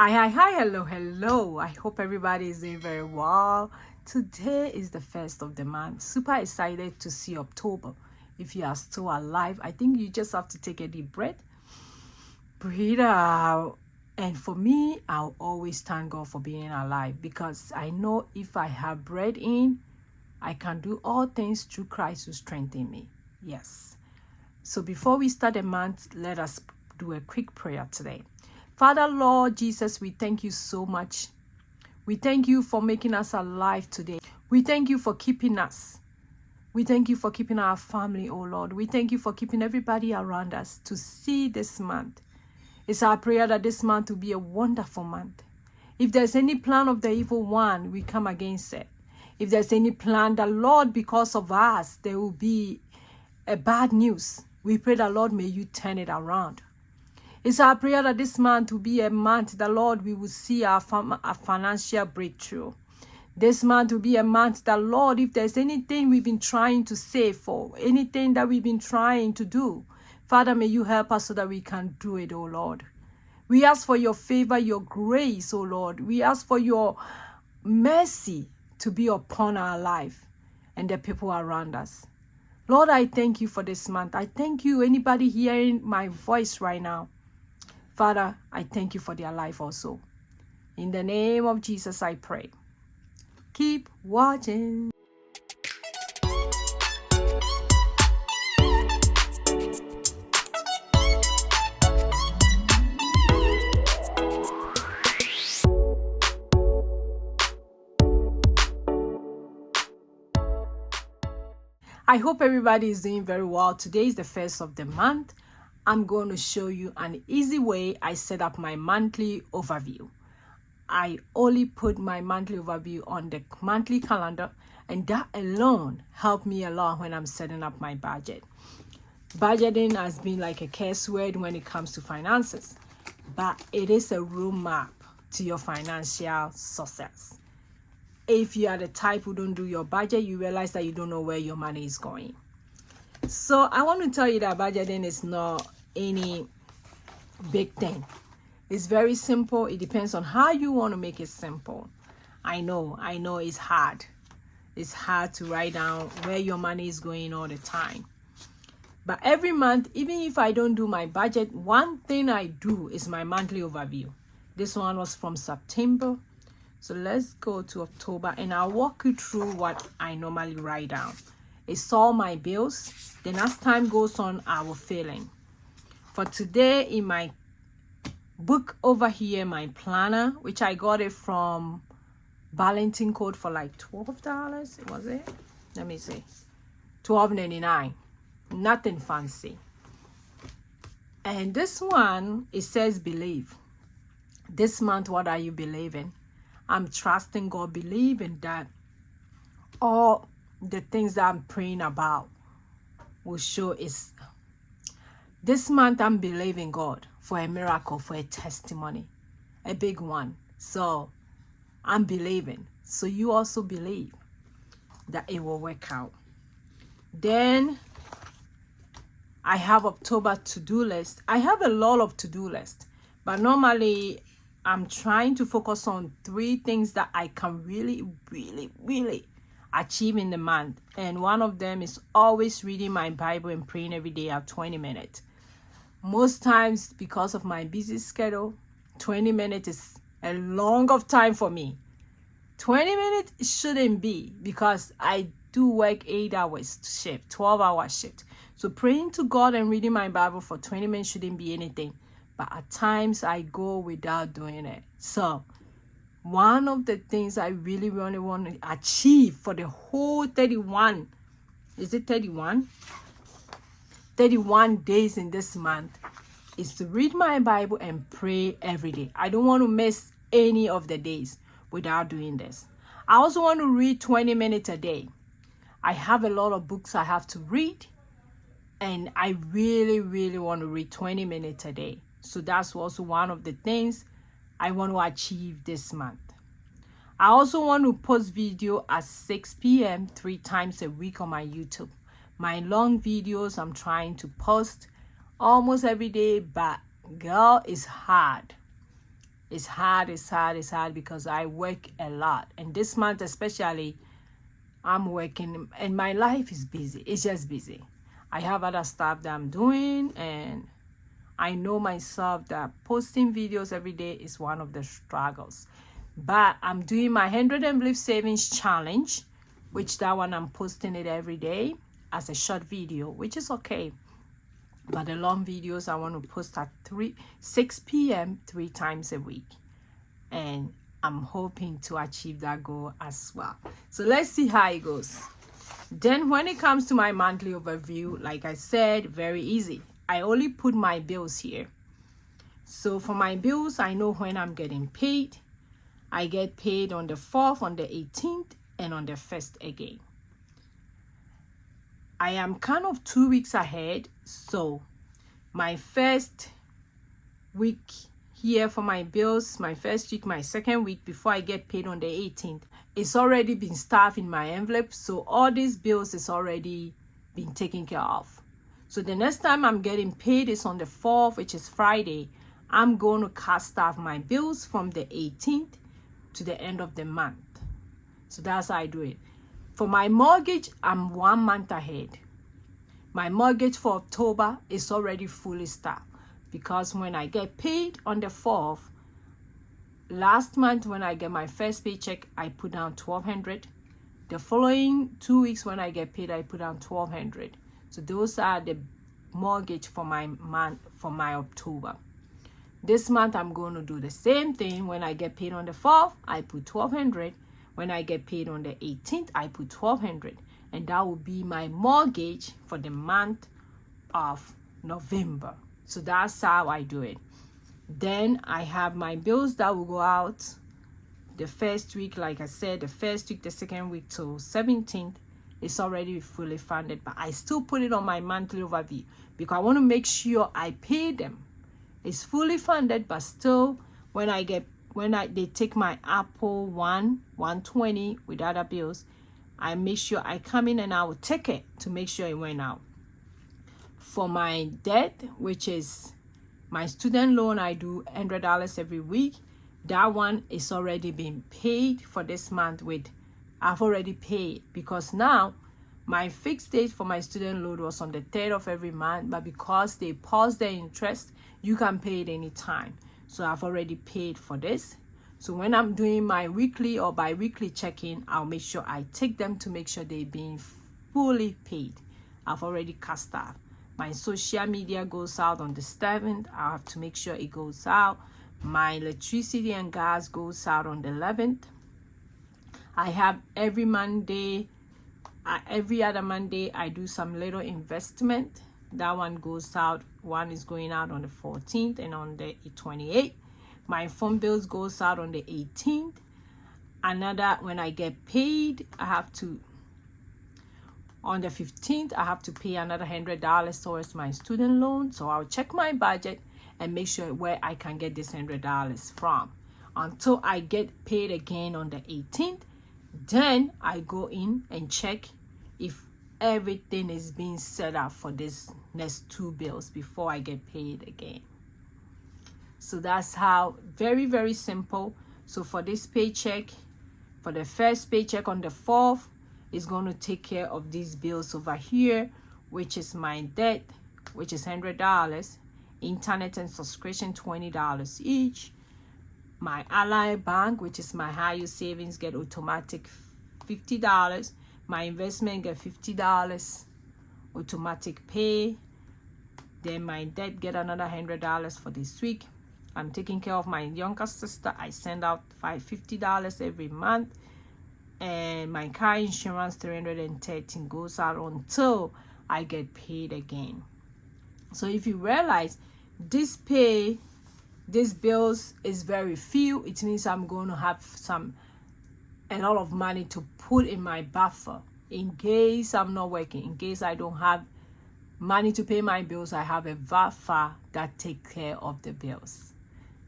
Hi, hello. I hope everybody is doing very well. Today is the first of the month. Super excited to see October. If you are still alive, I think you just have to take a deep breath, breathe out. And for me, I'll always thank God for being alive because I know if I have breath in, I can do all things through Christ who strengthens me. Yes. So before we start the month, let us do a quick prayer today. Father, Lord Jesus, we thank you so much. We thank you for making us alive today. We thank you for keeping us. We thank you for keeping our family, oh Lord. We thank you for keeping everybody around us to see this month. It's our prayer that this month will be a wonderful month. If there's any plan of the evil one, we come against it. If there's any plan that, Lord, because of us, there will be a bad news, we pray that, Lord, may you turn it around. It's our prayer that this month will be a month that, Lord, we will see our financial breakthrough. This month will be a month that, Lord, if there's anything we've been trying to save for, anything that we've been trying to do, Father, may you help us so that we can do it, oh Lord. We ask for your favor, your grace, oh Lord. We ask for your mercy to be upon our life and the people around us. Lord, I thank you for this month. I thank you, anybody hearing my voice right now. Father, I thank you for their life also. In the name of Jesus, I pray. Keep watching. I hope everybody is doing very well. Today is the first of the month. I'm going to show you an easy way I set up my monthly overview. I only put my monthly overview on the monthly calendar, and that alone helped me a lot when I'm setting up my budget. Budgeting has been like a curse word when it comes to finances, but it is a roadmap to your financial success. If you are the type who don't do your budget, you realize that you don't know where your money is going. So I want to tell you that budgeting is not any big thing. It's very simple. It depends on how you want to make it simple. I know it's hard. It's hard to write down where your money is going all the time. But every month, even if I don't do my budget, one thing I do is my monthly overview. This one was from September. So let's go to October and I'll walk you through what I normally write down. It's all my bills. Then as time goes on, I will fill in. For today, in my book over here, my planner, which I got it from Burlington Coat for like $12. Was it? Let me see. $12.99. Nothing fancy. And this one, it says believe. This month, what are you believing? I'm trusting God, believing that all the things that I'm praying about will show is. This month, I'm believing God for a miracle, for a testimony, a big one. So I'm believing. So you also believe that it will work out. Then I have October to-do list. I have a lot of to-do lists, but normally I'm trying to focus on 3 things that I can really achieve in the month. And one of them is always reading my Bible and praying every day at 20 minutes. Most times, because of my busy schedule, 20 minutes is a long of time for me. 20 minutes shouldn't be, because I do work 8 hours shift, 12-hour shift. So praying to God and reading my Bible for 20 minutes shouldn't be anything. But at times I go without doing it. So one of the things I really want to achieve for the whole 31, is it 31? 31 days in this month is to read my Bible and pray every day. I don't want to miss any of the days without doing this. I also want to read 20 minutes a day. I have a lot of books I have to read, and I really want to read 20 minutes a day. So that's also one of the things I want to achieve this month. I also want to post video at 6 p.m. 3 times a week on my YouTube. My long videos I'm trying to post almost every day, but girl, it's hard. It's hard, it's hard, it's hard because I work a lot. And this month especially, I'm working and my life is busy. It's just busy. I have other stuff that I'm doing, and I know myself that posting videos every day is one of the struggles. But I'm doing my 100 envelope savings challenge, which that one I'm posting it every day as a short video, which is okay. But the long videos I want to post at 6 p.m. 3 times a week. And I'm hoping to achieve that goal as well. So let's see how it goes. Then when it comes to my monthly overview, like I said, very easy. I only put my bills here. So for my bills, I know when I'm getting paid. I get paid on the 4th, on the 18th, and on the 1st again. I am kind of 2 weeks ahead, so my first week here for my bills, my first week, my second week before I get paid on the 18th, it's already been stuffed in my envelope, so all these bills is already been taken care of. So the next time I'm getting paid is on the 4th, which is Friday. I'm going to cast off my bills from the 18th to the end of the month. So that's how I do it. For my mortgage, I'm 1 month ahead. My mortgage for October is already fully staffed because when I get paid on the 4th, last month when I get my first paycheck, I put down $1,200. The following 2 weeks when I get paid, I put down $1,200. So those are the mortgage for my month, for my October. This month I'm going to do the same thing. When I get paid on the 4th, I put $1,200. When I get paid on the 18th, I put $1,200, and that will be my mortgage for the month of November. So that's how I do it. Then I have my bills that will go out the first week. Like I said, the first week, the second week till 17th is already fully funded, but I still put it on my monthly overview because I want to make sure I pay them. It's fully funded, but still when they take my Apple 120 with other bills, I make sure I come in and I will take it to make sure it went out. For my debt, which is my student loan, I do $100 every week. That one is already been paid for this month I've already paid, because now my fixed date for my student loan was on the 3rd of every month, but because they paused the interest, you can pay it anytime. So I've already paid for this. So when I'm doing my weekly or bi-weekly check-in, I'll make sure I take them to make sure they're being fully paid. I've already cast off. My social media goes out on the 7th. I have to make sure it goes out. My electricity and gas goes out on the 11th. I have every other Monday, I do some little investment. That one goes out. One is going out on the 14th and on the 28th. My phone bills goes out on the 18th. Another, when I get paid, on the 15th, I have to pay another $100 towards my student loan. So I'll check my budget and make sure where I can get this $100 from until I get paid again on the 18th. Then I go in and check if everything is being set up for this next 2 bills before I get paid again. So that's how, very, very simple. So for this paycheck, for the first paycheck on the 4th, is going to take care of these bills over here, which is my debt, which is $100, internet and subscription $20 each. My Ally Bank, which is my high yield savings, get automatic $50. My investment get $50 automatic pay. Then my debt get another $100 for this week. I'm taking care of my younger sister. I send out $50 every month. And my car insurance $313 goes out until I get paid again. So if you realize this bills is very few, it means I'm going to have a lot of money to put in my buffer in case I'm not working, in case I don't have money to pay my bills. I have a buffer that takes care of the bills.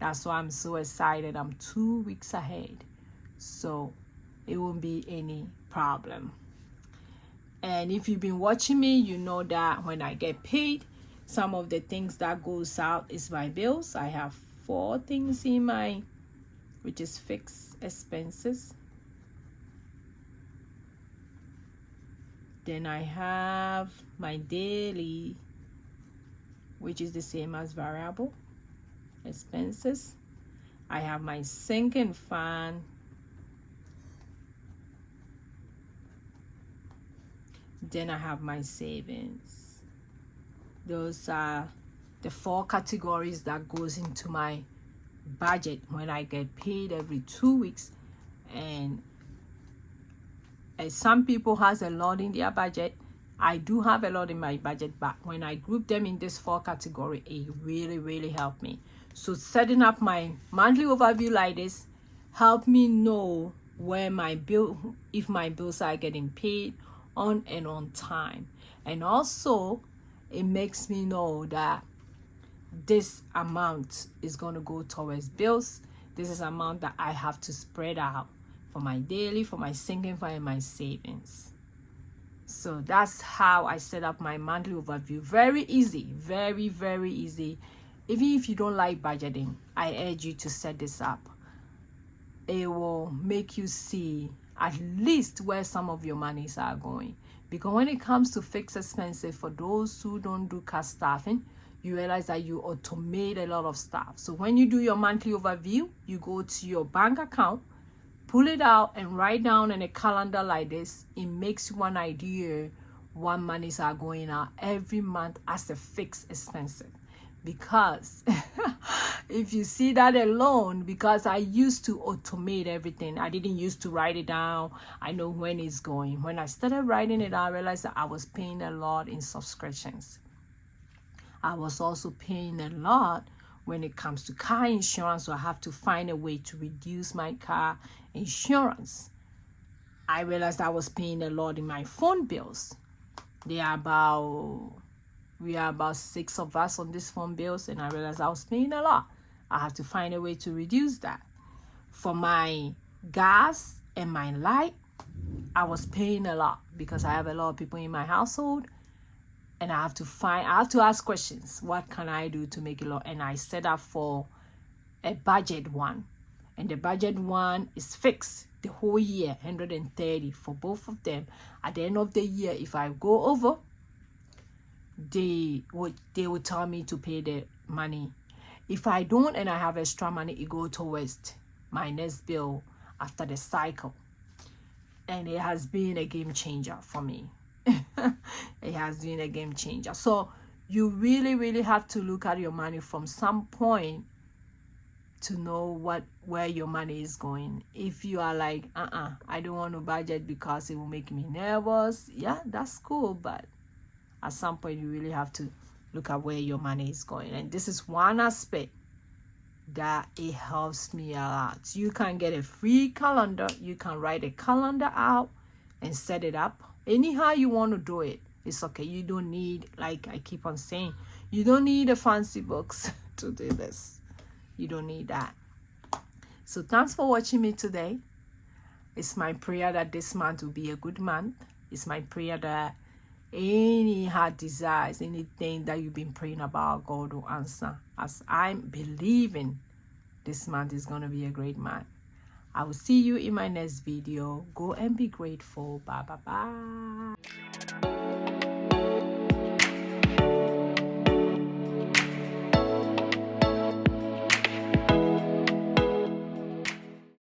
That's why I'm so excited. I'm 2 weeks ahead, so it won't be any problem. And if you've been watching me, you know that when I get paid, some of the things that goes out is my bills. I have 4 things in my, which is fixed expenses. Then I have my daily, which is the same as variable expenses. I have my sinking fund. Then I have my savings. Those are the 4 categories that goes into my budget when I get paid every 2 weeks. And some people has a lot in their budget. I do have a lot in my budget, but when I group them in this 4 category, it really helped me. So setting up my monthly overview like this help me know where my bill, if my bills are getting paid on and on time. And also it makes me know that this amount is going to go towards bills. This is amount that I have to spread out for my daily, for my sinking fund, and my savings. So that's how I set up my monthly overview. Very easy, very easy. Even if you don't like budgeting, I urge you to set this up. It will make you see at least where some of your monies are going. Because when it comes to fixed expenses, for those who don't do cash staffing, you realize that you automate a lot of stuff. So when you do your monthly overview, you go to your bank account, pull it out and write down in a calendar like this. It makes you an idea what monies are going out every month as a fixed expense. Because if you see that alone, because I used to automate everything, I didn't used to write it down. I know when it's going. When I started writing it, I realized that I was paying a lot in subscriptions. I was also paying a lot when it comes to car insurance, so I have to find a way to reduce my car insurance. I realized I was paying a lot in my phone bills. We are about 6 of us on this phone bills, and I realized I was paying a lot. I have to find a way to reduce that. For my gas and my light, I was paying a lot because I have a lot of people in my household. And I have to ask questions. What can I do to make it low? And I set up for a budget one. And the budget one is fixed the whole year, 130 for both of them. At the end of the year, if I go over, they would tell me to pay the money. If I don't and I have extra money, it goes towards my next bill after the cycle. And it has been a game changer for me. It has been a game changer. So you really have to look at your money from some point to know where your money is going. If you are like, I don't want to budget because it will make me nervous, yeah, that's cool. But at some point you really have to look at where your money is going. And this is one aspect that it helps me a lot. You can get a free calendar. You can write a calendar out and set it up anyhow you want to do it. It's okay. You don't need, like I keep on saying, you don't need a fancy books to do this. You don't need that. So thanks for watching me today. It's my prayer that this month will be a good month. It's my prayer that any heart desires, anything that you've been praying about, God will answer. As I'm believing this month is going to be a great month. I will see you in my next video. Go and be grateful. Bye.